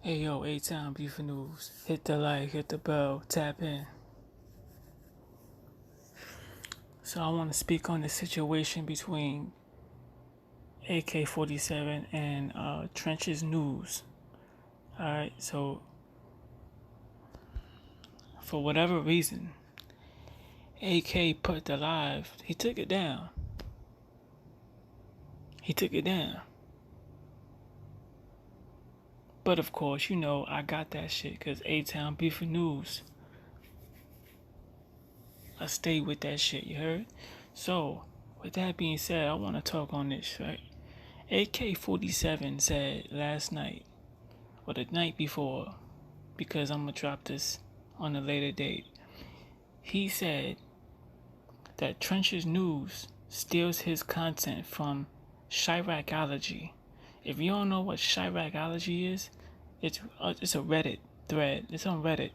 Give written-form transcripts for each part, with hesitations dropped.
Hey yo, A-Town Beef News. Hit the like, hit the bell, tap in. So I want to speak on the situation between AK-47 and Trenches News. Alright, so for whatever reason, AK put the live, he took it down. He took it down. But of course, you know, I got that shit because A-Town Beef News. I stay with that shit, you heard? So, with that being said, I want to talk on this, right? AK-47 said last night, or the night before, because I'm going to drop this on a later date. He said that Trench's News steals his content from Chiraqology. If you don't know what Chiraqology is, it's a Reddit thread. It's on Reddit.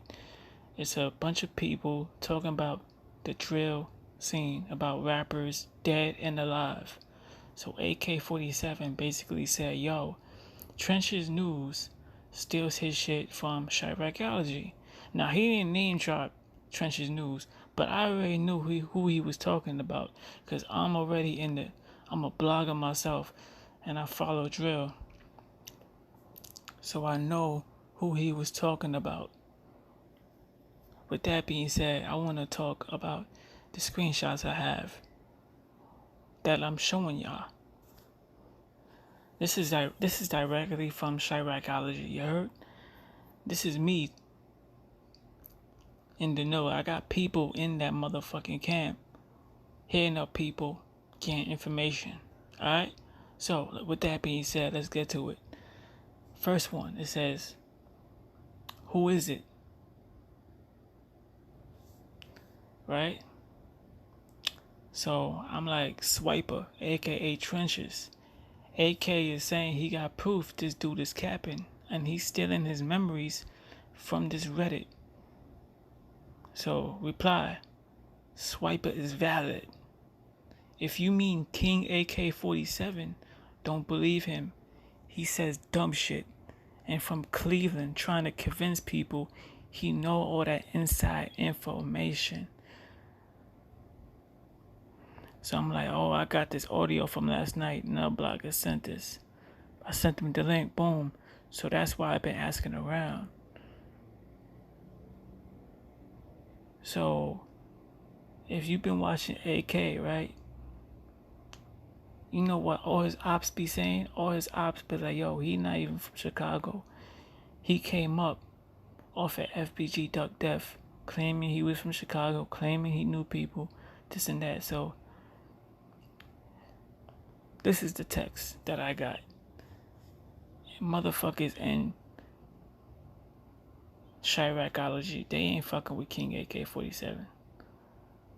It's a bunch of people talking about the drill scene, about rappers dead and alive. So AK-47 basically said, yo, Trench's News steals his shit from Chiraqology. Now, he didn't name drop Trench's News, but I already knew who he was talking about because I'm a blogger myself and I follow drill. So I know who he was talking about. With that being said, I want to talk about the screenshots I have that I'm showing y'all. This is directly from Chiraqology, you heard? This is me in the know. I got people in that motherfucking camp hitting up people, getting information. Alright? So, with that being said, let's get to it. First one, it says, who is it? Right? So, I'm like, Swiper, aka Trenches. AK is saying he got proof this dude is capping, and he's stealing his memories from this Reddit. So, reply, Swiper is valid. If you mean King AK-47, don't believe him. He says dumb shit. And from Cleveland trying to convince people he know all that inside information. So I'm like, oh, I got this audio from last night. No blogger sent this. I sent him the link, boom. So that's why I've been asking around. So if you've been watching AK, right? You know what all his ops be saying? All his ops be like, yo, he not even from Chicago. He came up off at FBG Duck Def, claiming he was from Chicago, claiming he knew people, this and that. So this is the text that I got. Motherfuckers in Chiraqology, they ain't fucking with King AK-47.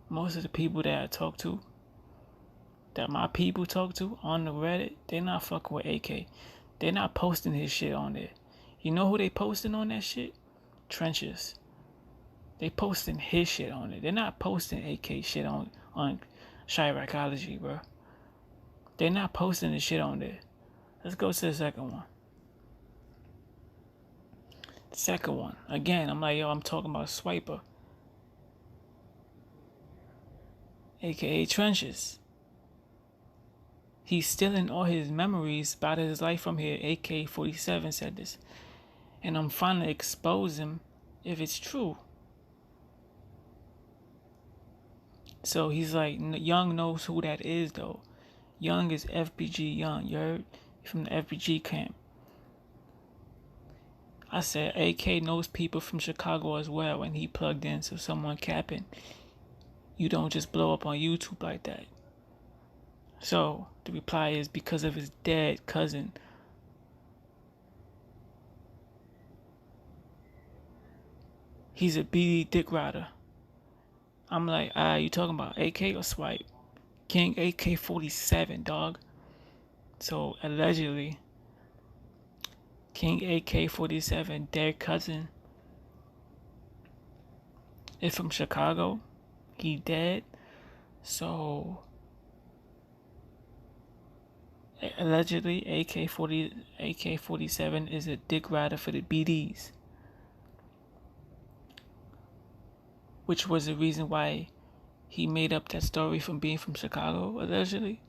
Most of the people that I talk to, that my people talk to on the Reddit, they not fucking with AK. They're not posting his shit on there. You know who they posting on that shit? Trenches. They posting his shit on it. They're not posting AK shit on Chiraqology, bro. They're not posting the shit on there. Let's go to the second one. The second one. Again, I'm like, yo, I'm talking about Swiper. AKA Trenches. He's stealing all his memories about his life from here. AK-47 said this. And I'm finally expose him if it's true. So he's like, Young knows who that is, though. Young is FBG Young, you heard? From the FBG camp. I said AK knows people from Chicago as well, and he plugged in, so someone capping. You don't just blow up on YouTube like that. So the reply is because of his dead cousin. He's a BD dick rider. I'm like, you talking about AK or Swipe? King AK-47, dog. So allegedly, King AK-47, dead cousin, is from Chicago. He dead. So Allegedly, AK-47 is a dick rider for the BDs, which was the reason why he made up that story from being from Chicago, allegedly.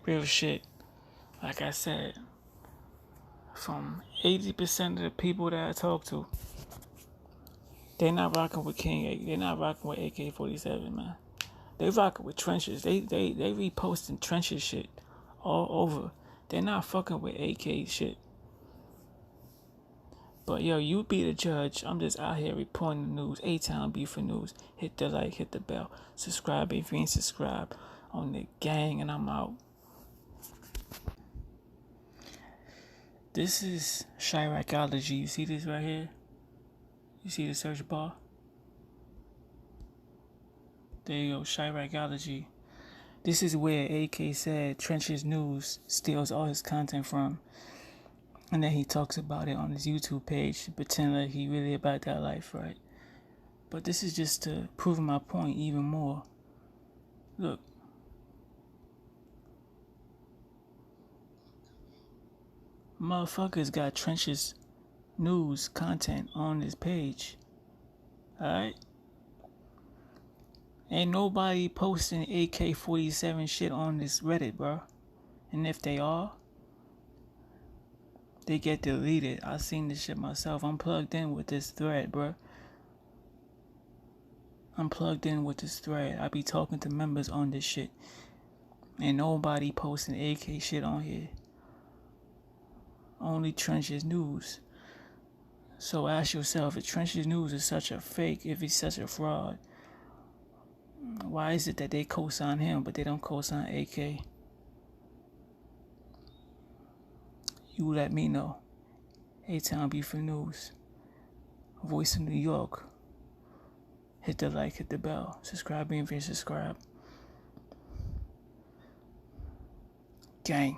Real shit. Like I said, from 80% of the people that I talk to, they're not rocking with King. They're not rocking with AK-47, man. They rocking with trenches. They reposting trenches shit all over. They're not fucking with AK shit. But yo, you be the judge. I'm just out here reporting the news. A-Town Beef for News. Hit the like, hit the bell. Subscribe if you ain't subscribed on the gang, and I'm out. This is Chiraqology. You see this right here? You see the search bar? There you go, Chiraqology. This is where AK said Trenches News steals all his content from. And then he talks about it on his YouTube page to pretend like he really about that life, right? But this is just to prove my point even more. Look. Motherfuckers got Trenches News content on this page. Alright? Ain't nobody posting AK-47 shit on this Reddit, bro. And if they are, they get deleted. I seen this shit myself. I'm plugged in with this thread, bro. I'm plugged in with this thread. I be talking to members on this shit. Ain't nobody posting AK shit on here. Only Trenches News. So ask yourself, if Trenches News is such a fake, if he's such a fraud, why is it that they co-sign him but they don't co-sign AK? You let me know. A-Town Beef for News. Voice of New York. Hit the like, hit the bell. Subscribe if you subscribe. Gang.